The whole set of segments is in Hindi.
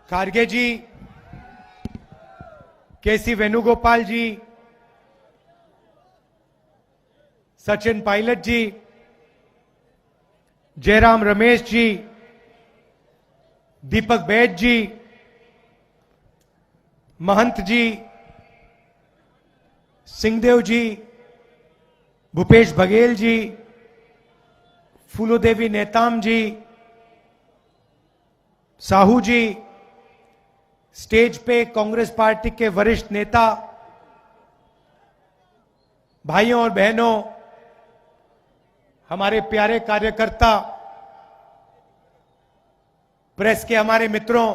खारगे जी, केसी वेणुगोपाल जी, सचिन पायलट जी, जयराम रमेश जी, दीपक बैद जी, महंत जी, सिंहदेव जी, भूपेश बघेल जी, फूलोदेवी नेताम जी, साहू जी, स्टेज पे कांग्रेस पार्टी के वरिष्ठ नेता, भाइयों और बहनों, हमारे प्यारे कार्यकर्ता, प्रेस के हमारे मित्रों,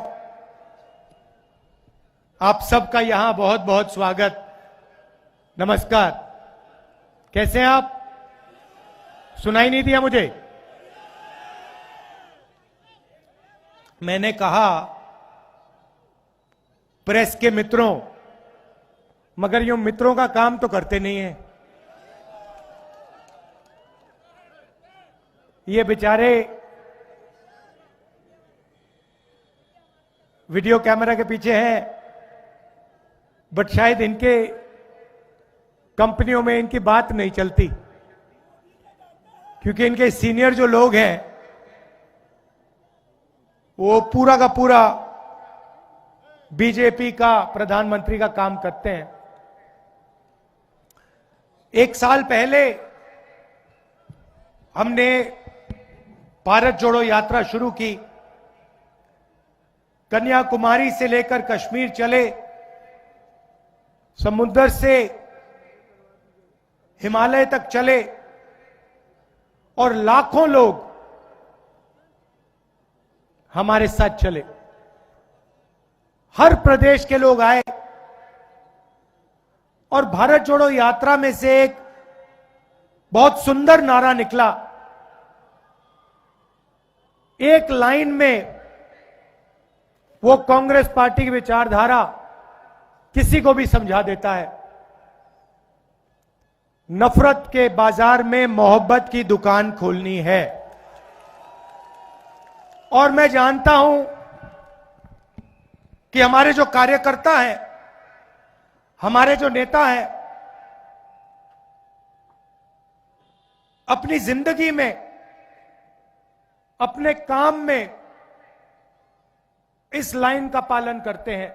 आप सबका यहां बहुत बहुत स्वागत। नमस्कार। कैसे हैं आप? सुनाई नहीं दिया मुझे? मैंने कहा प्रेस के मित्रों, मगर यूं मित्रों का काम तो करते नहीं है। ये बेचारे वीडियो कैमरा के पीछे हैं, बट शायद इनके कंपनियों में इनकी बात नहीं चलती, क्योंकि इनके सीनियर जो लोग हैं वो पूरा का पूरा बीजेपी का प्रधानमंत्री का काम करते हैं। एक साल पहले हमने भारत जोड़ो यात्रा शुरू की। कन्याकुमारी से लेकर कश्मीर चले, समुद्र से हिमालय तक चले और लाखों लोग हमारे साथ चले। हर प्रदेश के लोग आए और भारत जोड़ो यात्रा में से एक बहुत सुंदर नारा निकला। एक लाइन में वो कांग्रेस पार्टी की विचारधारा किसी को भी समझा देता है। नफरत के बाजार में मोहब्बत की दुकान खोलनी है। और मैं जानता हूं कि हमारे जो कार्यकर्ता हैं, हमारे जो नेता हैं, अपनी जिंदगी में, अपने काम में इस लाइन का पालन करते हैं।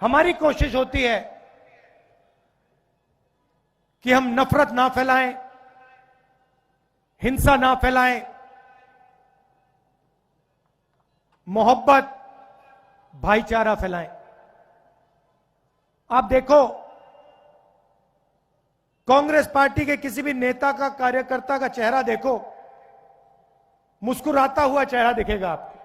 हमारी कोशिश होती है कि हम नफरत ना फैलाएं, हिंसा ना फैलाएं, मोहब्बत, भाईचारा फैलाएं। आप देखो, कांग्रेस पार्टी के किसी भी नेता का, कार्यकर्ता का चेहरा देखो, मुस्कुराता हुआ चेहरा दिखेगा आपको।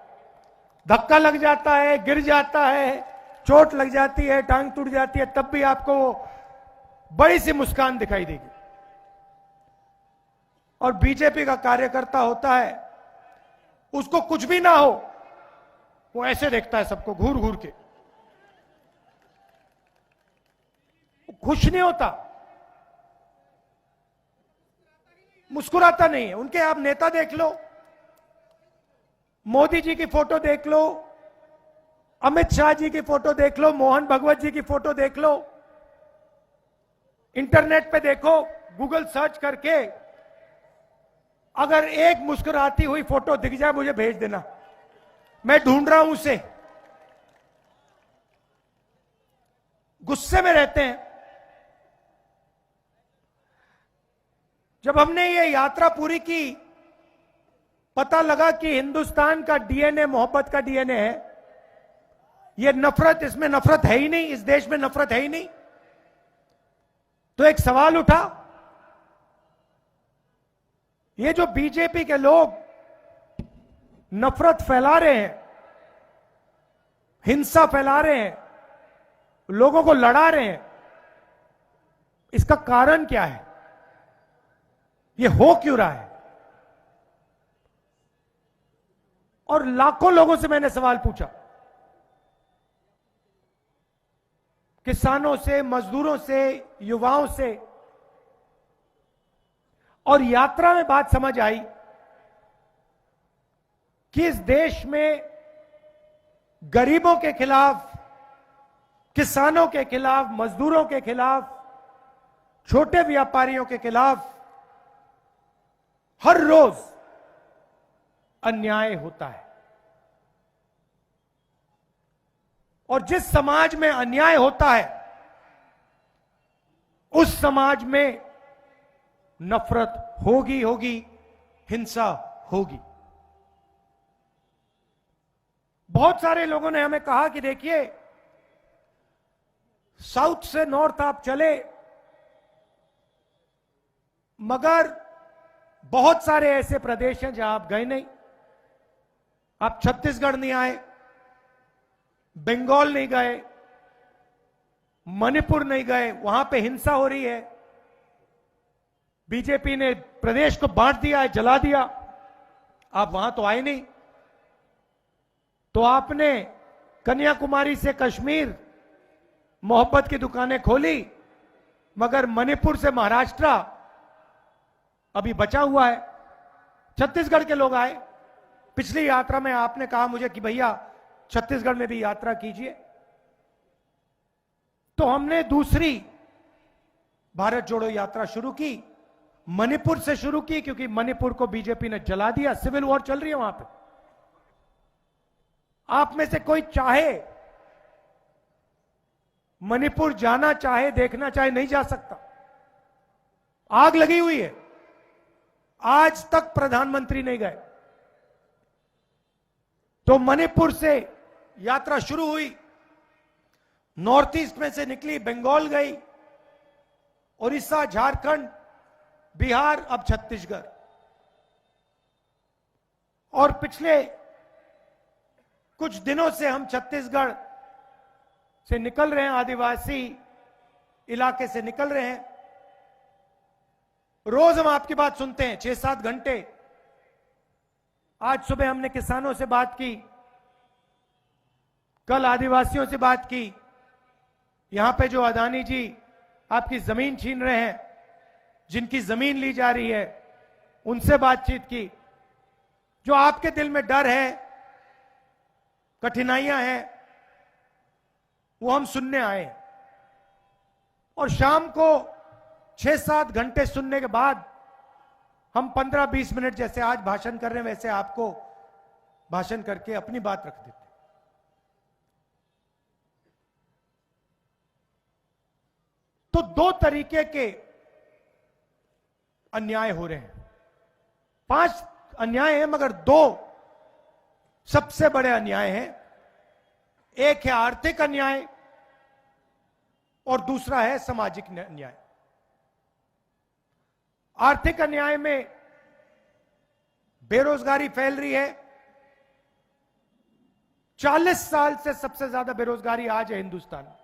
धक्का लग जाता है, गिर जाता है, चोट लग जाती है, टांग टूट जाती है, तब भी आपको बड़ी सी मुस्कान दिखाई देगी। और बीजेपी का कार्यकर्ता होता है, उसको कुछ भी ना हो, वो ऐसे देखता है सबको घूर घूर के, खुश नहीं होता, मुस्कुराता नहीं है। उनके आप नेता देख लो, मोदी जी की फोटो देख लो, अमित शाह जी की फोटो देख लो, मोहन भगवत जी की फोटो देख लो, इंटरनेट पे देखो, गूगल सर्च करके अगर एक मुस्कुराती हुई फोटो दिख जाए मुझे भेज देना, मैं ढूंढ रहा हूं उसे। गुस्से में रहते हैं। जब हमने ये यात्रा पूरी की, पता लगा कि हिंदुस्तान का डीएनए मोहब्बत का डीएनए है। ये नफरत, इसमें नफरत है ही नहीं, इस देश में नफरत है ही नहीं। तो एक सवाल उठा, ये जो बीजेपी के लोग नफरत फैला रहे हैं, हिंसा फैला रहे हैं, लोगों को लड़ा रहे हैं, इसका कारण क्या है? ये हो क्यों रहा है? और लाखों लोगों से मैंने सवाल पूछा, किसानों से, मजदूरों से, युवाओं से, और यात्रा में बात समझ आई कि इस देश में गरीबों के खिलाफ, किसानों के खिलाफ, मजदूरों के खिलाफ, छोटे व्यापारियों के खिलाफ हर रोज अन्याय होता है। और जिस समाज में अन्याय होता है उस समाज में नफरत होगी, हिंसा होगी। बहुत सारे लोगों ने हमें कहा कि देखिए, साउथ से नॉर्थ आप चले, मगर बहुत सारे ऐसे प्रदेश हैं जहां आप गए नहीं। आप छत्तीसगढ़ नहीं आए, बंगाल नहीं गए, मणिपुर नहीं गए, वहां पे हिंसा हो रही है, बीजेपी ने प्रदेश को बांट दिया है, जला दिया, आप वहां तो आए नहीं। तो आपने कन्याकुमारी से कश्मीर मोहब्बत की दुकानें खोली, मगर मणिपुर से महाराष्ट्र अभी बचा हुआ है। छत्तीसगढ़ के लोग आए, पिछली यात्रा में आपने कहा मुझे कि भैया छत्तीसगढ़ में भी यात्रा कीजिए, तो हमने दूसरी भारत जोड़ो यात्रा शुरू की, मणिपुर से शुरू की, क्योंकि मणिपुर को बीजेपी ने जला दिया, सिविल वॉर चल रही है वहां पे। आप में से कोई चाहे मणिपुर जाना चाहे, देखना चाहे, नहीं जा सकता, आग लगी हुई है, आज तक प्रधानमंत्री नहीं गए। तो मणिपुर से यात्रा शुरू हुई, नॉर्थ ईस्ट में से निकली, बंगाल गई, उड़ीसा, झारखंड, बिहार, अब छत्तीसगढ़। और पिछले कुछ दिनों से हम छत्तीसगढ़ से निकल रहे हैं, आदिवासी इलाके से निकल रहे हैं। रोज हम आपकी बात सुनते हैं, 6-7 घंटे। आज सुबह हमने किसानों से बात की, कल आदिवासियों से बात की, यहां पे जो अदानी जी आपकी जमीन छीन रहे हैं, जिनकी जमीन ली जा रही है, उनसे बातचीत की। जो आपके दिल में डर है, कठिनाइयां हैं, वो हम सुनने आए। और शाम को 6-7 घंटे सुनने के बाद हम 15-20 मिनट जैसे आज भाषण कर रहे हैं, वैसे आपको भाषण करके अपनी बात रख देते। तो 2 तरीके के अन्याय हो रहे हैं, 5 अन्याय हैं, मगर 2 सबसे बड़े अन्याय हैं। एक है आर्थिक अन्याय और दूसरा है सामाजिक अन्याय। आर्थिक अन्याय में बेरोजगारी फैल रही है, 40 साल से सबसे ज्यादा बेरोजगारी आज है हिंदुस्तान में।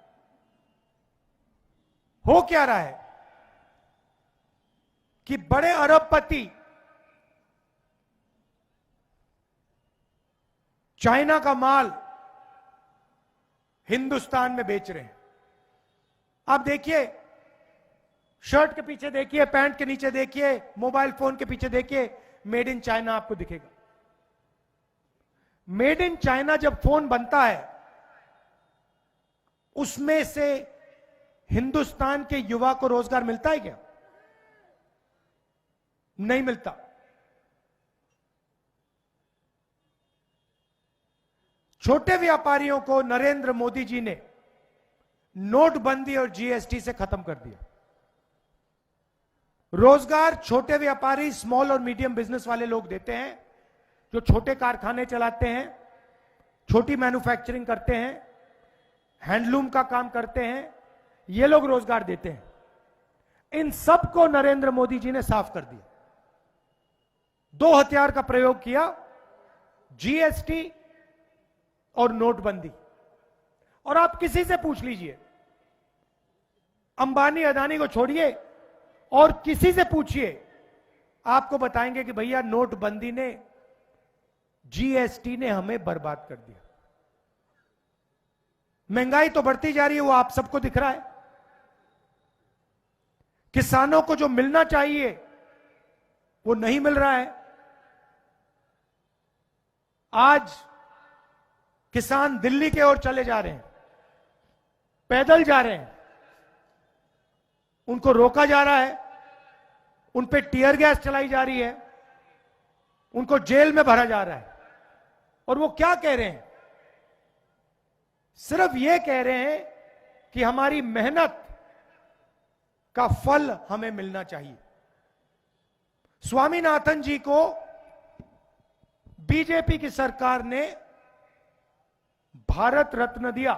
हो क्या रहा है कि बड़े अरबपति चाइना का माल हिंदुस्तान में बेच रहे हैं। आप देखिए, शर्ट के पीछे देखिए, पैंट के नीचे देखिए, मोबाइल फोन के पीछे देखिए, मेड इन चाइना आपको दिखेगा। मेड इन चाइना जब फोन बनता है, उसमें से हिंदुस्तान के युवा को रोजगार मिलता है क्या? नहीं मिलता। छोटे व्यापारियों को नरेंद्र मोदी जी ने नोटबंदी और जीएसटी से खत्म कर दिया। रोजगार छोटे व्यापारी, स्मॉल और मीडियम बिजनेस वाले लोग देते हैं, जो छोटे कारखाने चलाते हैं, छोटी मैन्युफैक्चरिंग करते हैं, हैंडलूम का काम करते हैं, ये लोग रोजगार देते हैं। इन सबको नरेंद्र मोदी जी ने साफ कर दिया। 2 हथियार का प्रयोग किया, जीएसटी और नोटबंदी। और आप किसी से पूछ लीजिए, अंबानी अदानी को छोड़िए और किसी से पूछिए, आपको बताएंगे कि भैया नोटबंदी ने, जीएसटी ने हमें बर्बाद कर दिया। महंगाई तो बढ़ती जा रही है, वो आप सबको दिख रहा है। किसानों को जो मिलना चाहिए वो नहीं मिल रहा है। आज किसान दिल्ली के ओर चले जा रहे हैं, पैदल जा रहे हैं, उनको रोका जा रहा है, उन पे टीयर गैस चलाई जा रही है, उनको जेल में भरा जा रहा है। और वो क्या कह रहे हैं? सिर्फ ये कह रहे हैं कि हमारी मेहनत का फल हमें मिलना चाहिए। स्वामीनाथन जी को बीजेपी की सरकार ने भारत रत्न दिया,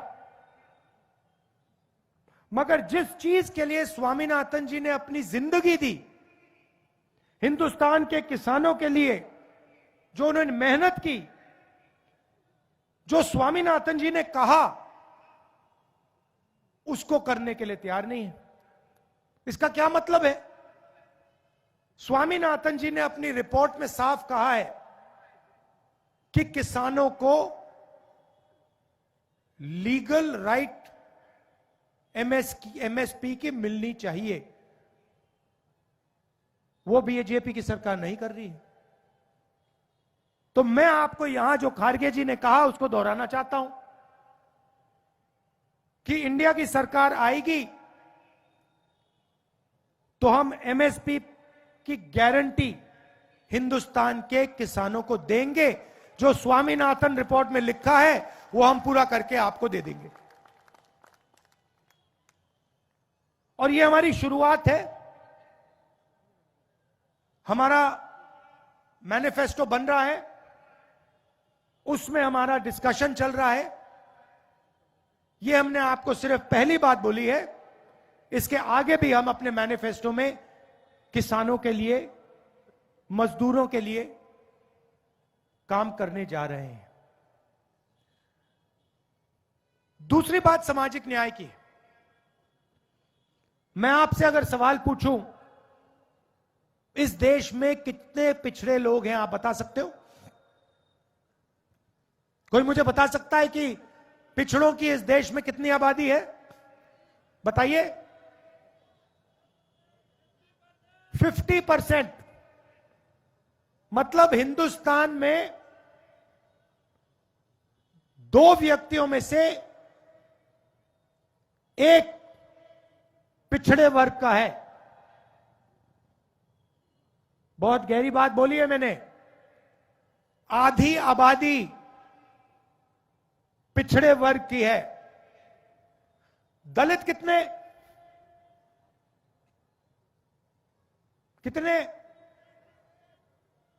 मगर जिस चीज के लिए स्वामीनाथन जी ने अपनी जिंदगी दी, हिंदुस्तान के किसानों के लिए जो उन्होंने मेहनत की, जो स्वामीनाथन जी ने कहा, उसको करने के लिए तैयार नहीं है। इसका क्या मतलब है? स्वामीनाथन जी ने अपनी रिपोर्ट में साफ कहा है कि किसानों को लीगल राइट एमएसपी की मिलनी चाहिए। वो बीजेपी की सरकार नहीं कर रही है। तो मैं आपको यहां जो खारगे जी ने कहा उसको दोहराना चाहता हूं कि इंडिया की सरकार आएगी तो हम एमएसपी की गारंटी हिंदुस्तान के किसानों को देंगे। जो स्वामीनाथन रिपोर्ट में लिखा है वो हम पूरा करके आपको दे देंगे। और ये हमारी शुरुआत है। हमारा मैनिफेस्टो बन रहा है, उसमें हमारा डिस्कशन चल रहा है। ये हमने आपको सिर्फ पहली बात बोली है। इसके आगे भी हम अपने मैनिफेस्टो में किसानों के लिए, मजदूरों के लिए काम करने जा रहे हैं। दूसरी बात सामाजिक न्याय की। मैं आपसे अगर सवाल पूछूं, इस देश में कितने पिछड़े लोग हैं, आप बता सकते हो? कोई मुझे बता सकता है कि पिछड़ों की इस देश में कितनी आबादी है? बताइए। 50%। मतलब हिंदुस्तान में 2 व्यक्तियों में से 1 पिछड़े वर्ग का है। बहुत गहरी बात बोली है मैंने। आधी आबादी पिछड़े वर्ग की है। दलित कितने?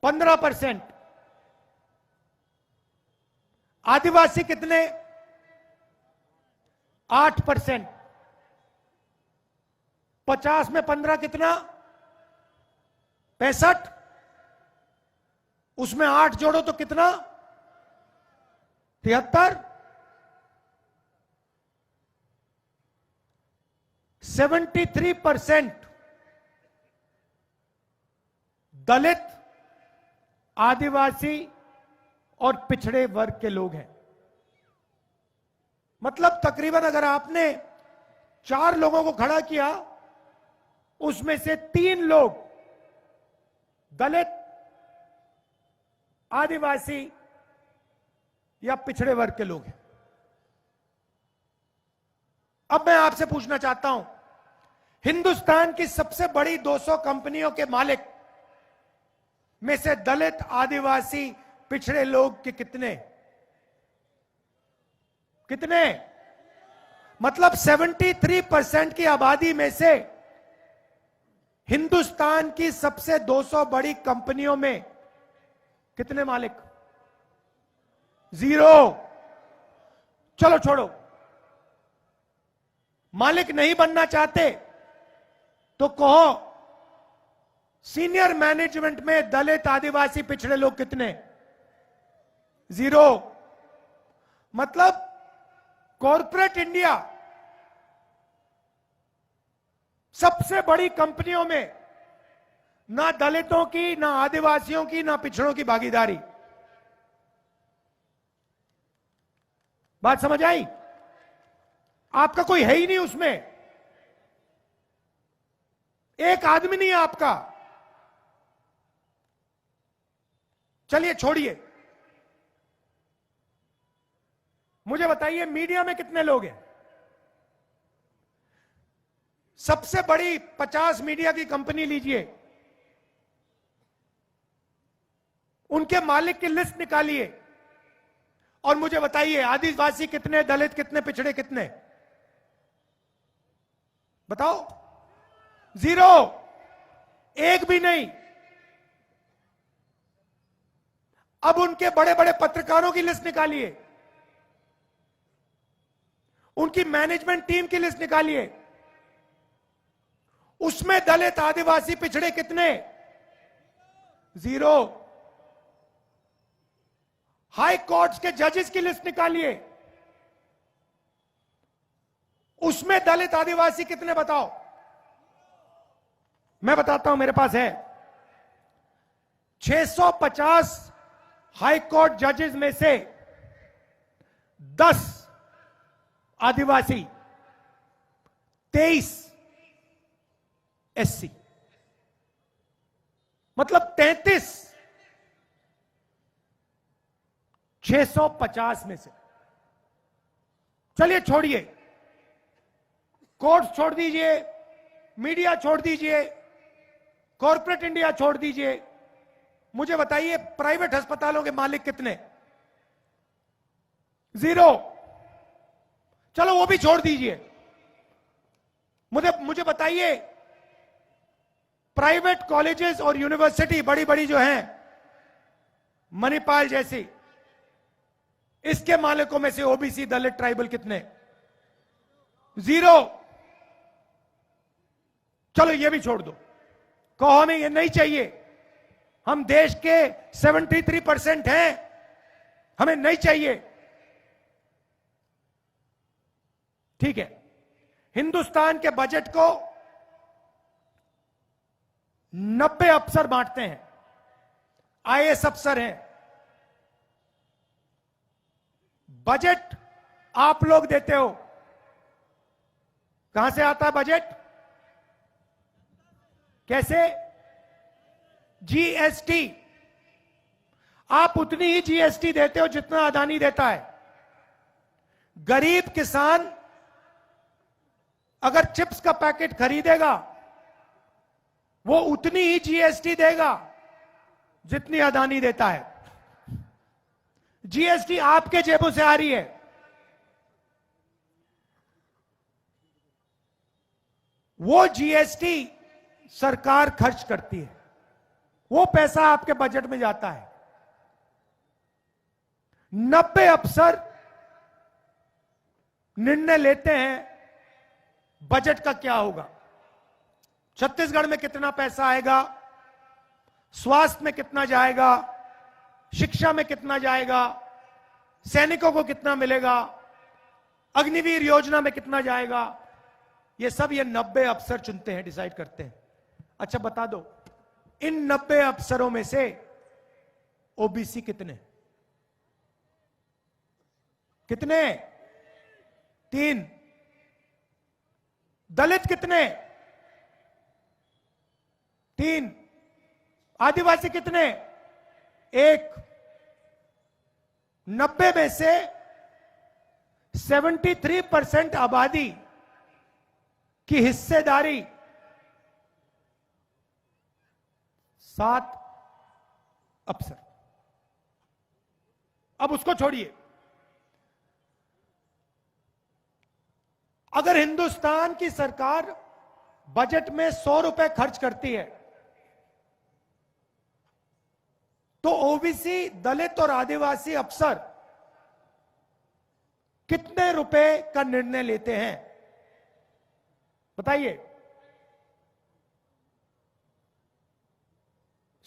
15%। आदिवासी कितने? 8%। 50 में 15 कितना? 65। उसमें 8 जोड़ो तो कितना? 73। 73% दलित, आदिवासी और पिछड़े वर्ग के लोग हैं। मतलब तकरीबन अगर आपने 4 लोगों को खड़ा किया, उसमें से 3 लोग दलित, आदिवासी या पिछड़े वर्ग के लोग हैं। अब मैं आपसे पूछना चाहता हूं, हिंदुस्तान की सबसे बड़ी 200 कंपनियों के मालिक में से दलित, आदिवासी, पिछड़े लोग के कितने? मतलब 73% की आबादी में से हिंदुस्तान की सबसे 200 बड़ी कंपनियों में कितने मालिक? 0। चलो छोड़ो, मालिक नहीं बनना चाहते तो कहो सीनियर मैनेजमेंट में दलित, आदिवासी, पिछड़े लोग कितने? 0। मतलब कॉर्पोरेट इंडिया सबसे बड़ी कंपनियों में ना दलितों की, ना आदिवासियों की, ना पिछड़ों की भागीदारी। बात समझ आई? आपका कोई है ही नहीं उसमें। एक आदमी नहीं है आपका। चलिए छोड़िए, मुझे बताइए मीडिया में कितने लोग हैं? सबसे बड़ी 50 मीडिया की कंपनी लीजिए, उनके मालिक की लिस्ट निकालिए और मुझे बताइए आदिवासी कितने, दलित कितने, पिछड़े कितने? बताओ। 0, एक भी नहीं। अब उनके बड़े बड़े पत्रकारों की लिस्ट निकालिए, उनकी मैनेजमेंट टीम की लिस्ट निकालिए, उसमें दलित, आदिवासी, पिछड़े कितने? 0। हाई कोर्ट्स के जजेस की लिस्ट निकालिए, उसमें दलित, आदिवासी कितने? बताओ। मैं बताता हूं, मेरे पास है 650 हाई कोर्ट जजेस में से 10 आदिवासी, 23 एससी, मतलब 33 650 में से। चलिए छोड़िए, कोर्ट्स छोड़ दीजिए, मीडिया छोड़ दीजिए, कॉर्पोरेट इंडिया छोड़ दीजिए, मुझे बताइए प्राइवेट अस्पतालों के मालिक कितने? 0। चलो वो भी छोड़ दीजिए, मुझे बताइए प्राइवेट कॉलेजेस और यूनिवर्सिटी बड़ी बड़ी जो हैं, मणिपाल जैसी, इसके मालिकों में से ओबीसी, दलित, ट्राइबल कितने? 0। चलो ये भी छोड़ दो, कहो हमें ये नहीं चाहिए, हम देश के 73% हैं, हमें नहीं चाहिए। ठीक है, हिंदुस्तान के बजट को 90 अफसर बांटते हैं, आईएएस अफसर हैं। बजट आप लोग देते हो, कहां से आता है बजट? कैसे? जीएसटी। आप उतनी ही जीएसटी देते हो जितना अदानी देता है। गरीब किसान अगर चिप्स का पैकेट खरीदेगा, वो उतनी ही जीएसटी देगा जितनी अदानी देता है। जीएसटी आपके जेबों से आ रही है। वो जीएसटी सरकार खर्च करती है, वो पैसा आपके बजट में जाता है। 90 अफसर निर्णय लेते हैं बजट का क्या होगा, छत्तीसगढ़ में कितना पैसा आएगा, स्वास्थ्य में कितना जाएगा, शिक्षा में कितना जाएगा, सैनिकों को कितना मिलेगा, अग्निवीर योजना में कितना जाएगा, ये सब ये 90 अफसर चुनते हैं, डिसाइड करते हैं। अच्छा बता दो, इन 90 अफसरों में से ओबीसी कितने? कितने? 3। दलित कितने? 3। आदिवासी कितने? 1। 90 में से 73% आबादी की हिस्सेदारी 7 अफसर। अब उसको छोड़िए, अगर हिंदुस्तान की सरकार बजट में 100 रुपए खर्च करती है, तो ओबीसी, दलित और आदिवासी अफसर कितने रुपए का निर्णय लेते हैं? बताइए।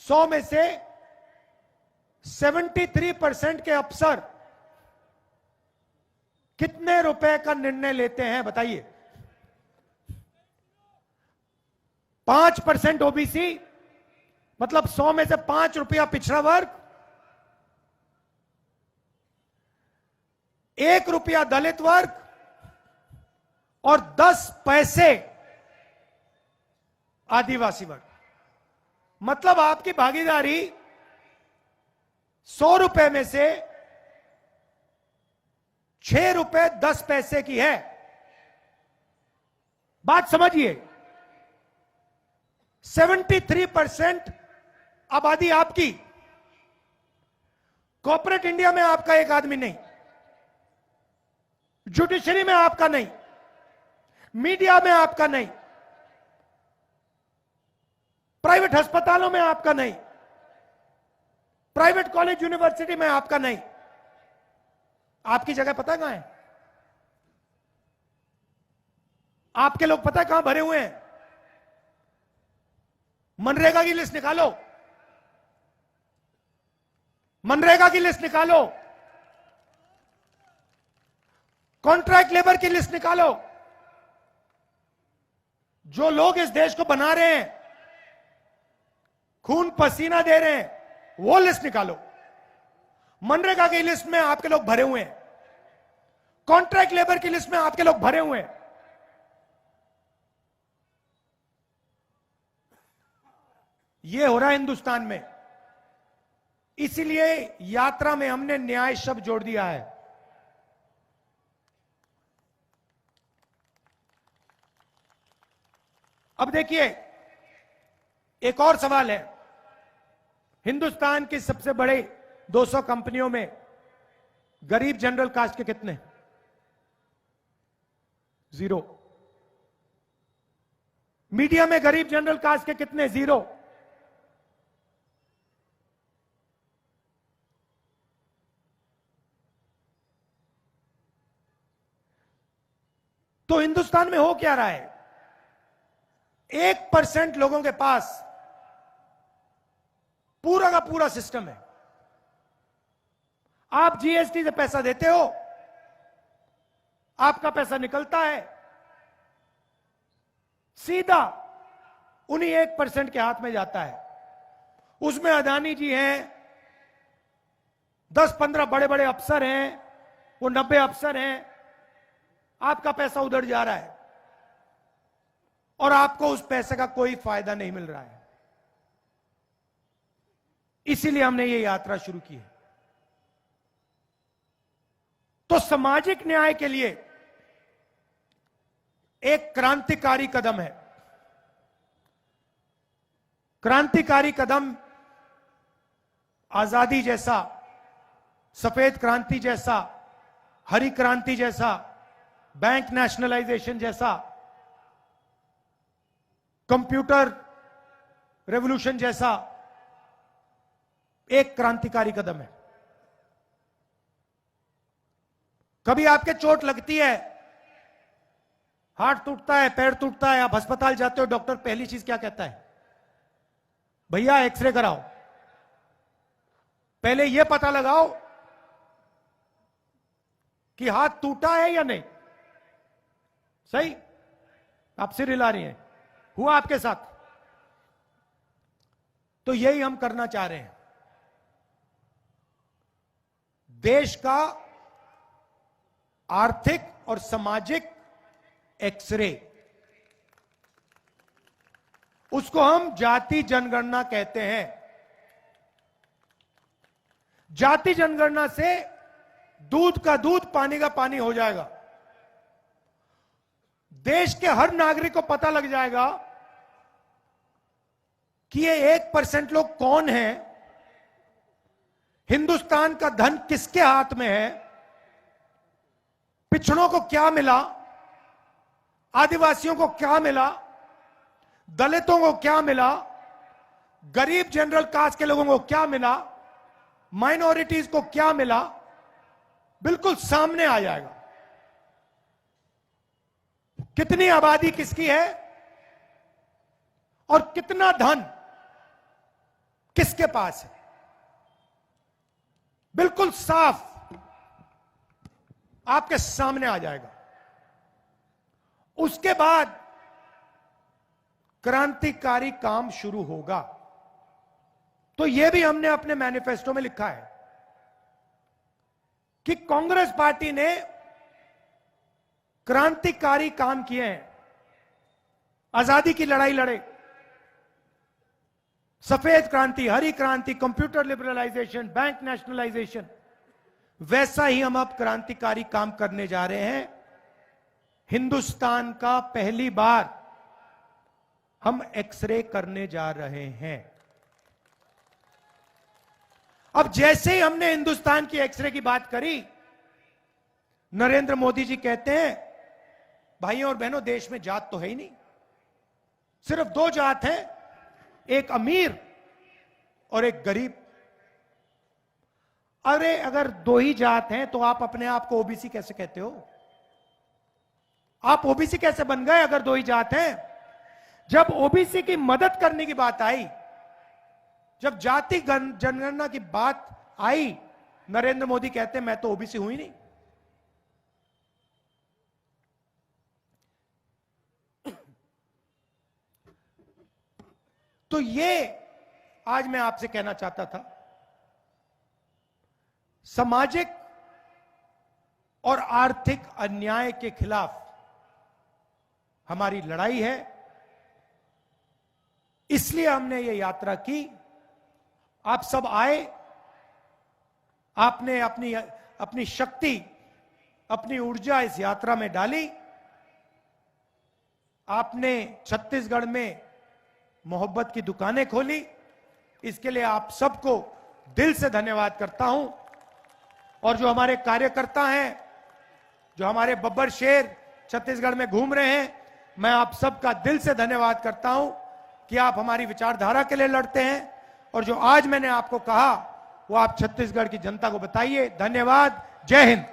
100 में से 73% के अफसर कितने रुपए का निर्णय लेते हैं? बताइए। 5% ओबीसी, मतलब 100 में से 5 रुपया पिछड़ा वर्ग, 1 रुपया दलित वर्ग और 10 पैसे आदिवासी वर्ग। मतलब आपकी भागीदारी 100 रुपए में से ₹6.10 की है। बात समझिए, 73% आबादी आपकी, कॉर्पोरेट इंडिया में आपका एक आदमी नहीं, जुडिशरी में आपका नहीं, मीडिया में आपका नहीं, प्राइवेट अस्पतालों में आपका नहीं, प्राइवेट कॉलेज यूनिवर्सिटी में आपका नहीं। आपकी जगह पता कहां है? आपके लोग पता है कहां भरे हुए हैं? मनरेगा की लिस्ट निकालो, मनरेगा की लिस्ट निकालो, कॉन्ट्रैक्ट लेबर की लिस्ट निकालो। जो लोग इस देश को बना रहे हैं, खून पसीना दे रहे हैं, वो लिस्ट निकालो। मनरेगा की लिस्ट में आपके लोग भरे हुए हैं, कॉन्ट्रैक्ट लेबर की लिस्ट में आपके लोग भरे हुए हैं। ये हो रहा है हिंदुस्तान में। इसीलिए यात्रा में हमने न्याय शब्द जोड़ दिया है। अब देखिए, एक और सवाल है। हिंदुस्तान की सबसे बड़े 200 कंपनियों में गरीब जनरल कास्ट के कितने? 0। मीडिया में गरीब जनरल कास्ट के कितने? 0। तो हिंदुस्तान में हो क्या रहा है? 1% लोगों के पास पूरा का पूरा सिस्टम है। आप जीएसटी से पैसा देते हो, आपका पैसा निकलता है, सीधा उन्हीं 1% के हाथ में जाता है। उसमें अदानी जी हैं, 10-15 बड़े बड़े अफसर हैं, वो 90 अफसर हैं। आपका पैसा उधर जा रहा है और आपको उस पैसे का कोई फायदा नहीं मिल रहा है। इसीलिए हमने ये यात्रा शुरू की है। तो सामाजिक न्याय के लिए एक क्रांतिकारी कदम है। क्रांतिकारी कदम आजादी जैसा, सफेद क्रांति जैसा, हरी क्रांति जैसा, बैंक नेशनलाइजेशन जैसा, कंप्यूटर रेवोल्यूशन जैसा एक क्रांतिकारी कदम है। कभी आपके चोट लगती है, हाथ टूटता है, पैर टूटता है, आप अस्पताल जाते हो, डॉक्टर पहली चीज क्या कहता है? भैया एक्सरे कराओ, पहले यह पता लगाओ कि हाथ टूटा है या नहीं। सही? आप सिर हिला रही हैं, हुआ आपके साथ? तो यही हम करना चाह रहे हैं। देश का आर्थिक और सामाजिक एक्सरे, उसको हम जाति जनगणना कहते हैं। जाति जनगणना से दूध का दूध, पानी का पानी हो जाएगा। देश के हर नागरिक को पता लग जाएगा कि ये 1% लोग कौन हैं, हिंदुस्तान का धन किसके हाथ में है, पिछड़ों को क्या मिला, आदिवासियों को क्या मिला, दलितों को क्या मिला, गरीब जनरल कास्ट के लोगों को क्या मिला, माइनॉरिटीज को क्या मिला, बिल्कुल सामने आ जाएगा। कितनी आबादी किसकी है और कितना धन किसके पास है, बिल्कुल साफ आपके सामने आ जाएगा। उसके बाद क्रांतिकारी काम शुरू होगा। तो यह भी हमने अपने मैनिफेस्टो में लिखा है कि कांग्रेस पार्टी ने क्रांतिकारी काम किए हैं। आजादी की लड़ाई लड़े, सफेद क्रांति, हरी क्रांति, कंप्यूटर लिबरलाइजेशन, बैंक नेशनलाइजेशन, वैसा ही हम अब क्रांतिकारी काम करने जा रहे हैं। हिंदुस्तान का पहली बार हम एक्सरे करने जा रहे हैं। अब जैसे ही हमने हिंदुस्तान की एक्सरे की बात करी, नरेंद्र मोदी जी कहते हैं, भाइयों और बहनों, देश में जात तो है ही नहीं, सिर्फ दो जात है, एक अमीर और एक गरीब। अरे अगर दो ही जात हैं तो आप अपने आप को ओबीसी कैसे कहते हो? आप ओबीसी कैसे बन गए अगर दो ही जात हैं? जब ओबीसी की मदद करने की बात आई, जब जाति जनगणना की बात आई, नरेंद्र मोदी कहते हैं मैं तो ओबीसी हूं ही नहीं। तो ये आज मैं आपसे कहना चाहता था, सामाजिक और आर्थिक अन्याय के खिलाफ हमारी लड़ाई है। इसलिए हमने ये यात्रा की। आप सब आए, आपने अपनी शक्ति, अपनी ऊर्जा इस यात्रा में डाली। आपने छत्तीसगढ़ में मोहब्बत की दुकानें खोली। इसके लिए आप सबको दिल से धन्यवाद करता हूं। और जो हमारे कार्यकर्ता हैं, जो हमारे बब्बर शेर छत्तीसगढ़ में घूम रहे हैं, मैं आप सबका दिल से धन्यवाद करता हूं कि आप हमारी विचारधारा के लिए लड़ते हैं। और जो आज मैंने आपको कहा वो आप छत्तीसगढ़ की जनता को बताइए। धन्यवाद। जय हिंद।